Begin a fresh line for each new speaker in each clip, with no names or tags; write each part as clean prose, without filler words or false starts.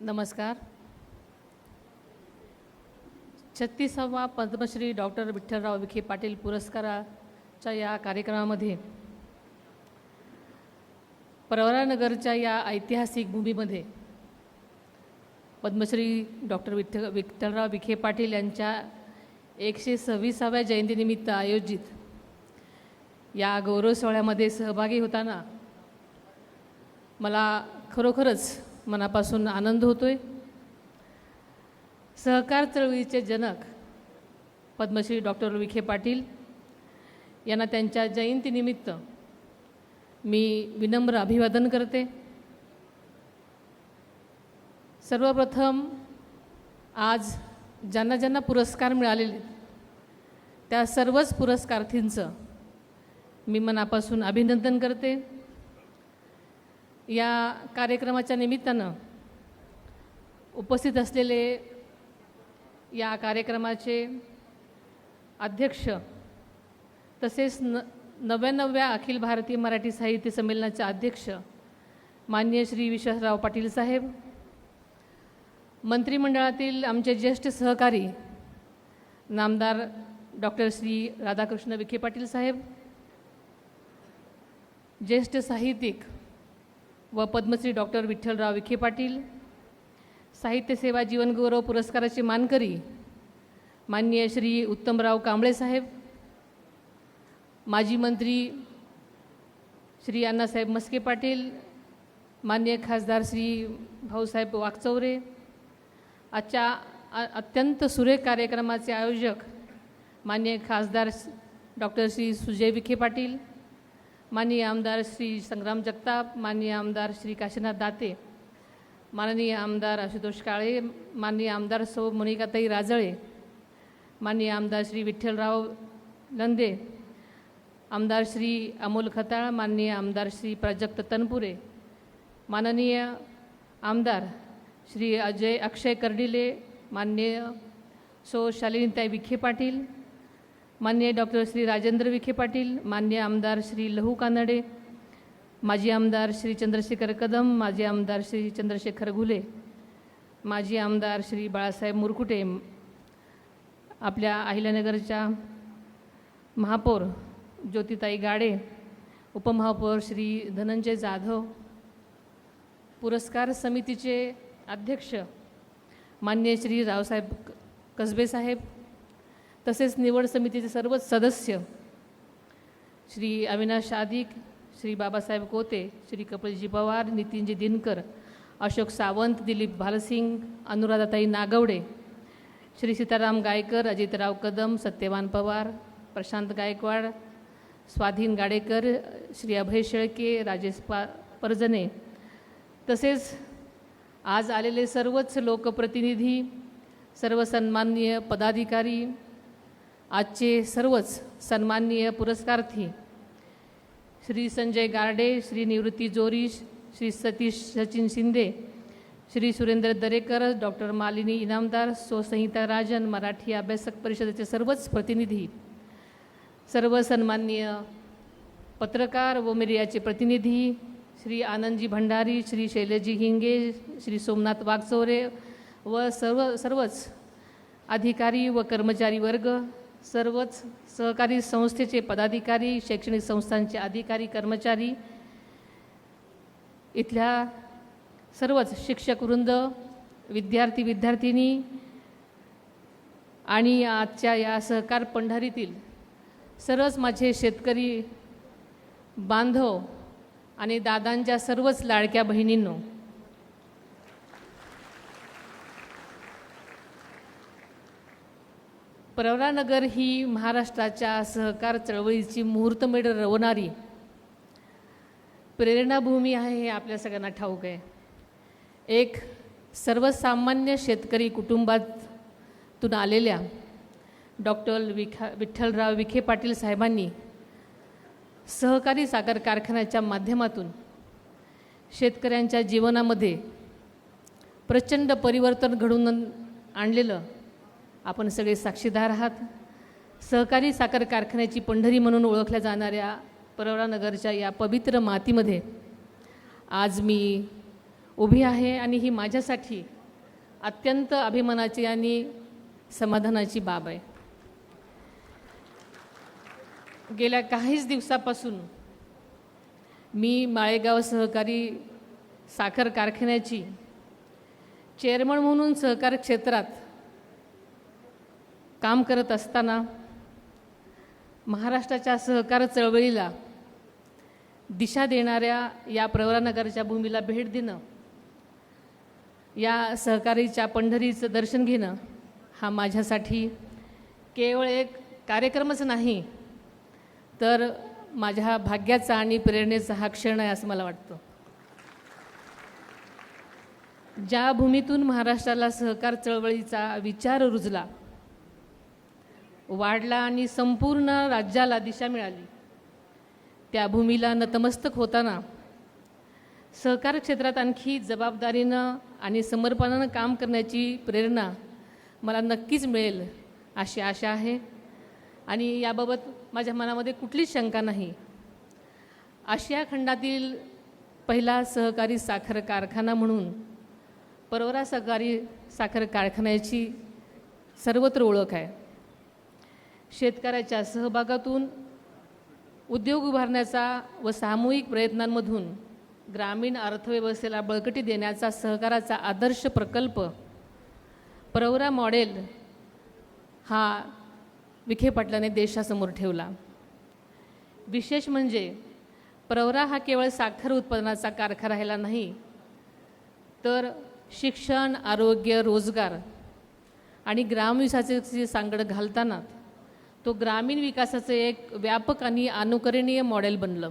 नमस्कार. 36वा पद्मश्री डॉक्टर विठ्ठलराव विखे पाटील पुरस्काराच्या या कार्यक्रमामध्ये प्रवरानगरच्या या ऐतिहासिक भूमीमध्ये पद्मश्री डॉक्टर विठ्ठलराव विखे पाटील यांच्या 126व्या जयंतीनिमित्त आयोजित या गौरव सोहळ्यामध्ये सहभागी होताना मला खरोखरच मनापासून आनंद होतोय. सहकार चळवळीचे जनक पद्मश्री डॉक्टर विखे पाटील यांना त्यांच्या जयंतीनिमित्त मी विनम्र अभिवादन करते. सर्वप्रथम आज ज्यांना ज्यांना पुरस्कार मिळालेले त्या सर्वच पुरस्कारार्थींचं मी मनापासून अभिनंदन करते. या कार्यक्रमाच्या निमित्तानं उपस्थित असलेले या कार्यक्रमाचे अध्यक्ष तसेच 99व्या अखिल भारतीय मराठी साहित्य संमेलनाचे अध्यक्ष माननीय श्री विश्वासराव पाटील साहेब, मंत्रिमंडळातील आमचे ज्येष्ठ सहकारी नामदार डॉक्टर श्री राधाकृष्ण विखे पाटील साहेब, ज्येष्ठ साहित्यिक व पद्मश्री डॉक्टर विठ्ठलराव विखे पाटील, साहित्य सेवा जीवनगौरव पुरस्काराचे मानकरी माननीय श्री उत्तमराव कांबळे साहेब, माजी मंत्री श्री अण्णासाहेब मस्के पाटील, माननीय खासदार श्री भाऊसाहेब वाकचौरे, आजच्या अत्यंत सुरेख कार्यक्रमाचे आयोजक माननीय खासदार डॉक्टर श्री सुजय विखे पाटील, माननीय आमदार श्री संग्राम जगताप, माननीय आमदार श्री काशीनाथ दाते, माननीय आमदार आशुतोष काळे, माननीय आमदार सौ मोनिकाताई राजळे, माननीय आमदार श्री विठ्ठलराव लंदे, आमदार श्री अमोल खताळ, माननीय आमदार श्री प्राजक्त तनपुरे, माननीय आमदार श्री अक्षय कर्डिले, माननीय सौ शालिनीताई विखे पाटील, माननीय डॉक्टर श्री राजेंद्र विखे पाटील, माननीय आमदार श्री लहू कानडे, माजी आमदार श्री चंद्रशेखर कदम, माजी आमदार श्री चंद्रशेखर घुले, माजी आमदार श्री बाळासाहेब मुरकुटे, आपल्या अहिल्यानगरच्या महापौर ज्योतिताई गाडे, उपमहापौर श्री धनंजय जाधव, पुरस्कार समितीचे अध्यक्ष माननीय श्री रावसाहेब कसबे साहेब, तसेच निवड समितीचे सर्वच सदस्य श्री अविनाश आदिक, श्री बाबासाहेब कोते, श्री कपिलजी पवार, नितीनजी दिनकर, अशोक सावंत, दिलीप भालसिंग, अनुराधाताई नागवडे, श्री सीताराम गायकर, अजितराव कदम, सत्यवान पवार, प्रशांत गायकवाड, स्वाधीन गाडेकर, श्री अभय शेळके, राजेश परजने, तसेच आज आलेले सर्वच लोकप्रतिनिधी, सर्व सन्माननीय पदाधिकारी, आजचे सर्वच सन्माननीय पुरस्कारार्थी श्री संजय गारडे, श्री निवृत्ती जोरी, श्री सतीश सचिन शिंदे, श्री सुरेंद्र दरेकर, डॉक्टर मालिनी इनामदार, सौ संहिता राजन, मराठी अभ्यासक परिषदेचे सर्वच प्रतिनिधी, सर्व सन्माननीय पत्रकार व मीडियाचे प्रतिनिधी, श्री आनंदजी भंडारी, श्री शैलजी हिंगे, श्री सोमनाथ वागचौरे व सर्वच अधिकारी व कर्मचारी वर्ग, सर्वच सहकारी संस्थेचे पदाधिकारी, शैक्षणिक संस्थांचे अधिकारी कर्मचारी, इथल्या सर्वच शिक्षकवृंद, विद्यार्थी विद्यार्थिनी आणि आजच्या या सहकार पंढरीतील सर्वच माझे शेतकरी बांधव आणि दादांच्या सर्वच लाडक्या बहिणींनो, प्रवरानगर ही महाराष्ट्राच्या सहकार चळवळीची मुहूर्तमेढ रवणारी प्रेरणाभूमी आहे हे आपल्या सगळ्यांना ठाऊक आहे. एक सर्वसामान्य शेतकरी कुटुंबातून आलेल्या डॉक्टर विठ्ठलराव विखे पाटील साहेबांनी सहकारी साखर कारखान्याच्या माध्यमातून शेतकऱ्यांच्या जीवनामध्ये प्रचंड परिवर्तन घडवून आणलेलं आपण सगळे साक्षीदार आहात. सहकारी साखर कारखान्याची पंढरी म्हणून ओळखल्या जाणाऱ्या प्रवरानगरच्या या पवित्र मातीमध्ये आज मी उभी आहे आणि ही माझ्यासाठी अत्यंत अभिमानाची आणि समाधानाची बाब आहे. गेल्या काहीच दिवसापासून मी माळेगाव सहकारी साखर कारखान्याची चेअरमन म्हणून सहकार क्षेत्रात काम करत असताना महाराष्ट्राच्या सहकार चळवळीला दिशा देणाऱ्या या प्रवरानगरच्या भूमीला भेट देणं, या सहकारीच्या पंढरीचं दर्शन घेणं हा माझ्यासाठी केवळ एक कार्यक्रमच नाही, तर माझ्या भाग्याचा आणि प्रेरणेचा हा क्षण आहे असं मला वाटतं. ज्या भूमीतून महाराष्ट्राला सहकार चळवळीचा विचार रुजला, वाढला आणि संपूर्ण राज्याला दिशा मिळाली, त्या भूमीला नतमस्तक होताना सहकार क्षेत्रात आणखी जबाबदारीनं आणि समर्पणानं काम करण्याची प्रेरणा मला नक्कीच मिळेल अशी आशा आहे. आणि याबाबत माझ्या मनामध्ये कुठलीच शंका नाही. आशिया खंडातील पहिला सहकारी साखर कारखाना म्हणून परवरा सहकारी साखर कारखान्याची सर्वत्र ओळख आहे. शेतकऱ्याच्या सहभागातून उद्योग उभारण्याचा व सामूहिक प्रयत्नांमधून ग्रामीण अर्थव्यवस्थेला बळकटी देण्याचा सहकाराचा आदर्श प्रकल्प परवरा मॉडेल हा विखे पाटलांनी देशासमोर ठेवला. विशेष म्हणजे परवरा हा केवळ साखर उत्पादनाचा कारखाना राहिला नाही, तर शिक्षण, आरोग्य, रोजगार आणि ग्रामविकासाची सांगड घालताना तो ग्रामीण विकासाचं एक व्यापक आणि अनुकरणीय मॉडेल बनलं.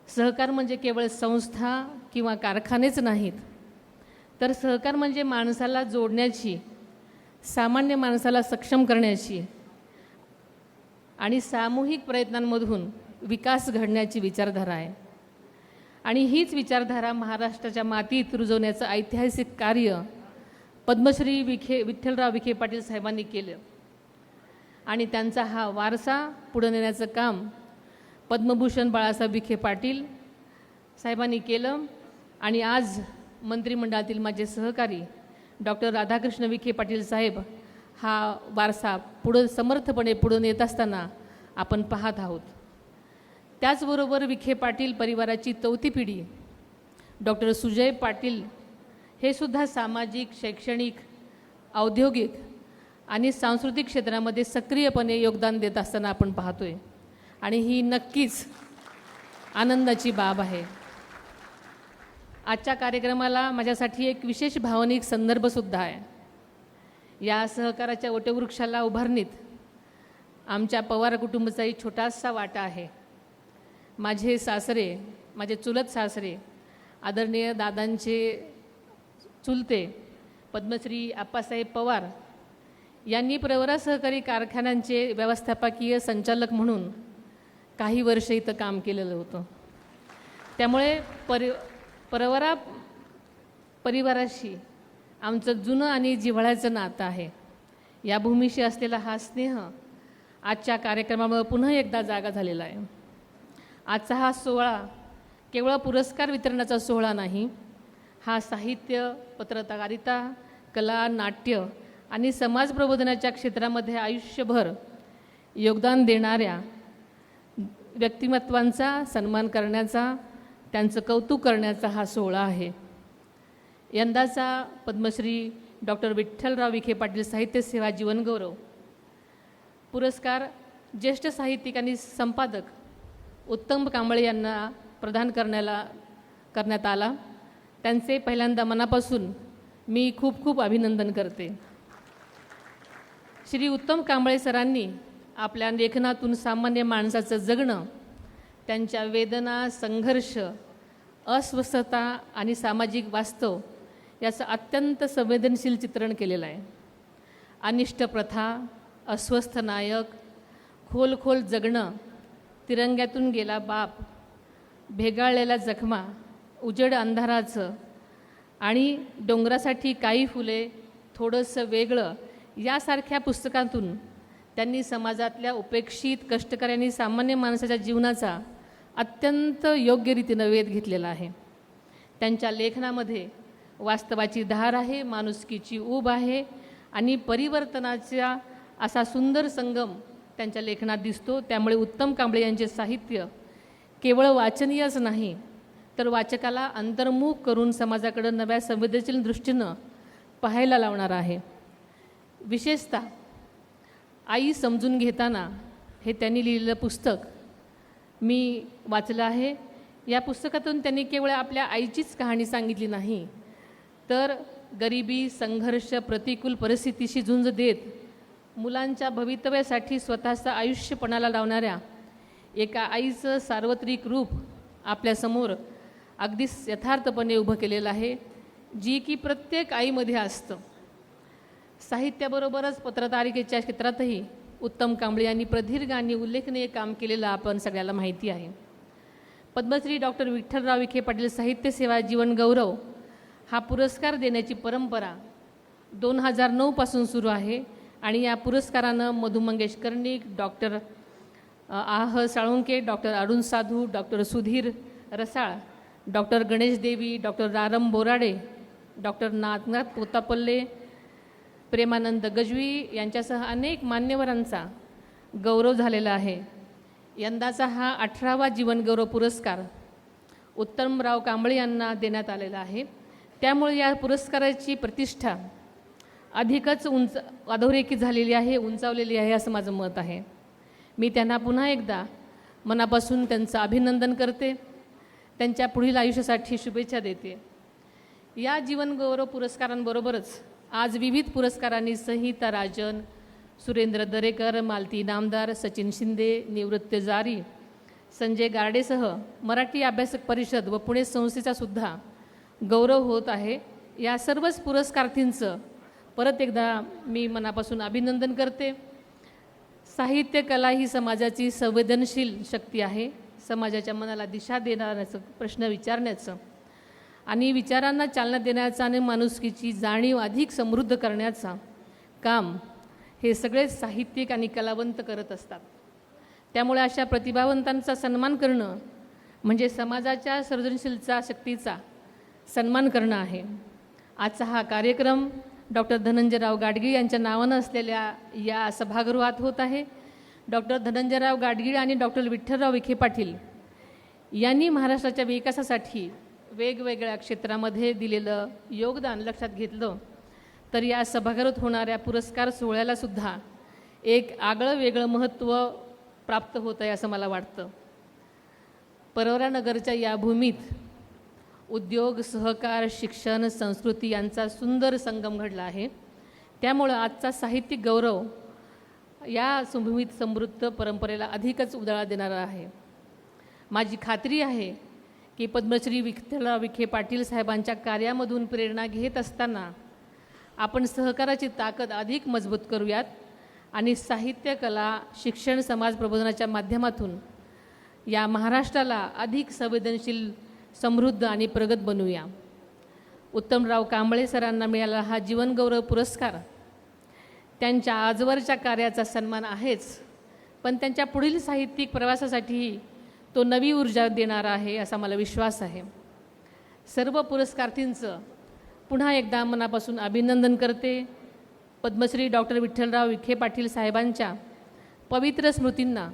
सहकार म्हणजे केवळ संस्था किंवा कारखानेच नाहीत, तर सहकार म्हणजे माणसाला जोडण्याची, सामान्य माणसाला सक्षम करण्याची आणि सामूहिक प्रयत्नांमधून विकास घडण्याची विचारधारा आहे. आणि हीच विचारधारा महाराष्ट्राच्या मातीत रुजवण्याचं ऐतिहासिक कार्य पद्मश्री विठ्ठलराव विखे पाटील साहेबांनी केलं. आणि त्यांचा हा वारसा पुढे नेण्याचं काम पद्मभूषण बाळासाहेब विखे पाटील साहेबांनी केलं. आणि आज मंत्रिमंडळातील माझे सहकारी डॉक्टर राधाकृष्ण विखे पाटील साहेब हा वारसा समर्थपणे पुढे नेत असताना आपण पाहत आहोत. त्याचबरोबर विखे पाटील परिवाराची 4थी पिढी डॉक्टर सुजय पाटील हे सुद्धा सामाजिक, शैक्षणिक, औद्योगिक आणि सांस्कृतिक क्षेत्रामध्ये सक्रियपणे योगदान देत असताना आपण पाहतोय. आणि ही नक्कीच आनंदाची बाब आहे. आजच्या कार्यक्रमाला माझ्यासाठी एक विशेष भावनिक संदर्भसुद्धा आहे. या सहकाराच्या वटवृक्षाला उभारणीत आमच्या पवार कुटुंबाचाही छोटासा वाटा आहे. माझे सासरे, माझे चुलत सासरे, आदरणीय दादांचे चुलते पद्मश्री आप्पासाहेब पवार यांनी प्रवरा सहकारी कारखान्यांचे व्यवस्थापकीय संचालक म्हणून काही वर्ष इथं काम केलेलं होतं. त्यामुळे परवरा परिवाराशी आमचं जुनं आणि जिव्हाळ्याचं नातं आहे. या भूमीशी असलेला हा स्नेह आजच्या कार्यक्रमामुळे पुन्हा एकदा जागा झालेला आहे. आजचा हा सोहळा केवळ पुरस्कार वितरणाचा सोहळा नाही, हा साहित्य, पत्रकारिता, कला, नाट्य आणि समाज प्रबोधनाच्या क्षेत्रामध्ये आयुष्यभर योगदान देणाऱ्या व्यक्तिमत्वांचा सन्मान करण्याचा, त्यांचं कौतुक करण्याचा हा सोहळा आहे. यंदाचा पद्मश्री डॉक्टर विठ्ठलराव विखे पाटील साहित्य सेवा जीवनगौरव पुरस्कार ज्येष्ठ साहित्यिक आणि संपादक उत्तम कांबळे यांना प्रदान करण्यात आला. त्यांचे पहिल्यांदा मनापासून मी खूप खूप अभिनंदन करते. श्री उत्तम कांबळे सरांनी आपल्या लेखनातून सामान्य माणसाचं जगणं, त्यांच्या वेदना, संघर्ष, अस्वस्थता आणि सामाजिक वास्तव याचं अत्यंत संवेदनशील चित्रण केलेलं आहे. अनिष्ट प्रथा, अस्वस्थ नायक, खोल खोल जगणं, तिरंग्यातून गेला बाप, भेगाळलेल्या जखमा, उजेड अंधाराचं आणि डोंगरासाठी काही फुले, थोडंसं वेगळं यासारख्या पुस्तकातून त्यांनी समाजातल्या उपेक्षित, कष्टकरी आणि सामान्य माणसाच्या जीवनाचा अत्यंत योग्य रीतीनं वेध घेतलेला आहे. त्यांच्या लेखनामध्ये वास्तवाची धार आहे, माणुसकीची ऊब आहे आणि परिवर्तनाचा असा सुंदर संगम त्यांच्या लेखनात दिसतो. त्यामुळे उत्तम कांबळे यांचे साहित्य केवळ वाचनीयच नाही, तर वाचकाला अंतर्मुख करून समाजाकडे नव्या संवेदनशील दृष्टीनं पाहायला लावणार आहे. विशेषतः आई समजून घेताना हे त्यांनी लिहिलेलं पुस्तक मी वाचलं आहे. या पुस्तकातून त्यांनी केवळ आपल्या आईचीच कहाणी सांगितली नाही, तर गरिबी, संघर्ष, प्रतिकूल परिस्थितीशी झुंज देत मुलांच्या भवितव्यासाठी स्वतःचं आयुष्य पणाला लावणाऱ्या एका आईचं सार्वत्रिक रूप आपल्यासमोर अगदी यथार्थपणे उभं केलेलं आहे, जी की प्रत्येक आईमध्ये असतं. साहित्याबरोबरच पत्रकारितेच्या क्षेत्रातही उत्तम कांबळे यांनी प्रदीर्घ आणि उल्लेखनीय काम केलेलं आपण सगळ्याला माहिती आहे. पद्मश्री डॉक्टर विठ्ठलराव विखे पाटील साहित्य सेवा जीवन गौरव हा पुरस्कार देण्याची परंपरा 2009 पासून सुरू आहे आणि या पुरस्कारानं मधु मंगेश कर्णिक, डॉक्टर आह साळुंके, डॉक्टर अरुण साधू, डॉक्टर सुधीर रसाळ, डॉक्टर गणेश देवी, डॉक्टर रारम बोराडे, डॉक्टर नाथनाथ कोतापल्ले, प्रेमानंद गजवी यांच्यासह अनेक मान्यवरांचा गौरव झालेला आहे. यंदाचा हा 18वा जीवनगौरव पुरस्कार उत्तमराव कांबळे यांना देण्यात आलेला आहे. त्यामुळे या पुरस्काराची प्रतिष्ठा अधिकच अधोरेखित झालेली आहे, उंचावलेली आहे असं माझं मत आहे. मी त्यांना पुन्हा एकदा मनापासून त्यांचं अभिनंदन करते, त्यांच्या पुढील आयुष्यासाठी शुभेच्छा देते. या जीवनगौरव पुरस्कारांबरोबरच आज विविध पुरस्कारांनी संहिता राजन, सुरेंद्र दरेकर, मालती नामदार, सचिन शिंदे, निवृत्त जारी, संजय गार्डेसह मराठी अभ्यासक परिषद व पुणे संस्थेचा सुद्धा गौरव होत आहे. या सर्वच पुरस्कारार्थींचं परत एकदा मी मनापासून अभिनंदन करते. साहित्य कला ही समाजाची संवेदनशील शक्ती आहे. समाजाच्या मनाला दिशा देण्याचं, प्रश्न विचारण्याचं आणि विचारांना चालना देण्याचं आणि माणुसकीची जाणीव अधिक समृद्ध करण्याचा काम हे सगळे साहित्यिक आणि कलावंत करत असतात. त्यामुळे अशा प्रतिभावंतांचा सन्मान करणं म्हणजे समाजाच्या सर्जनशीलता शक्तीचा सन्मान करणं आहे. आजचा हा कार्यक्रम डॉक्टर धनंजयराव गाडगीळ यांच्या नावानं असलेल्या या सभागृहात होत आहे. डॉक्टर धनंजयराव गाडगीळ आणि डॉक्टर विठ्ठलराव विखे पाटील यांनी महाराष्ट्राच्या विकासासाठी वेगवेगळ्या क्षेत्रामध्ये दिलेलं योगदान लक्षात घेतलं तर या सभागृहात होणाऱ्या पुरस्कार सोहळ्यालासुद्धा एक आगळं वेगळं महत्त्व प्राप्त होतं आहे असं मला वाटतं. परवरानगरच्या या भूमीत उद्योग, सहकार, शिक्षण, संस्कृती यांचा सुंदर संगम घडला आहे. त्यामुळं आजचा साहित्यिक गौरव या भूमीत समृद्ध परंपरेला अधिकच उजाळा देणारा आहे. माझी खात्री आहे की पद्मश्री विठ्ठलराव विखे पाटील साहेबांच्या कार्यामधून प्रेरणा घेत असताना आपण सहकाराची ताकद अधिक मजबूत करूयात आणि साहित्य, कला, शिक्षण, समाज प्रबोधनाच्या माध्यमातून या महाराष्ट्राला अधिक संवेदनशील, समृद्ध आणि प्रगत बनवूया. उत्तमराव कांबळे सरांना मिळाला हा जीवनगौरव पुरस्कार त्यांच्या आजवरच्या कार्याचा सन्मान आहेच, पण त्यांच्या पुढील साहित्यिक प्रवासासाठीही तो नवी ऊर्जा देणारा आहे असा मला विश्वास आहे. सर्व पुरस्कारार्थींचं पुन्हा एकदा मनापासून अभिनंदन करते. पद्मश्री डॉक्टर विठ्ठलराव विखे पाटील साहेबांच्या पवित्र स्मृतींना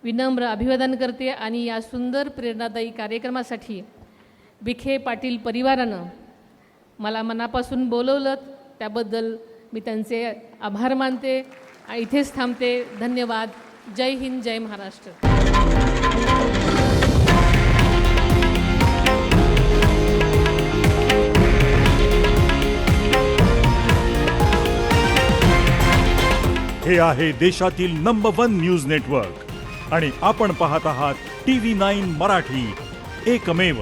विनम्र अभिवादन करते आणि या सुंदर प्रेरणादायी कार्यक्रमासाठी विखे पाटील परिवारानं मला मनापासून बोलवलं त्याबद्दल मी त्यांचे आभार मानते. इथेच थांबते. धन्यवाद. जय हिंद, जय महाराष्ट्र.
हे आहे देशातील नंबर 1 न्यूज नेटवर्क आणि आपण पाहत आहात TV9 मराठी, एकमेव.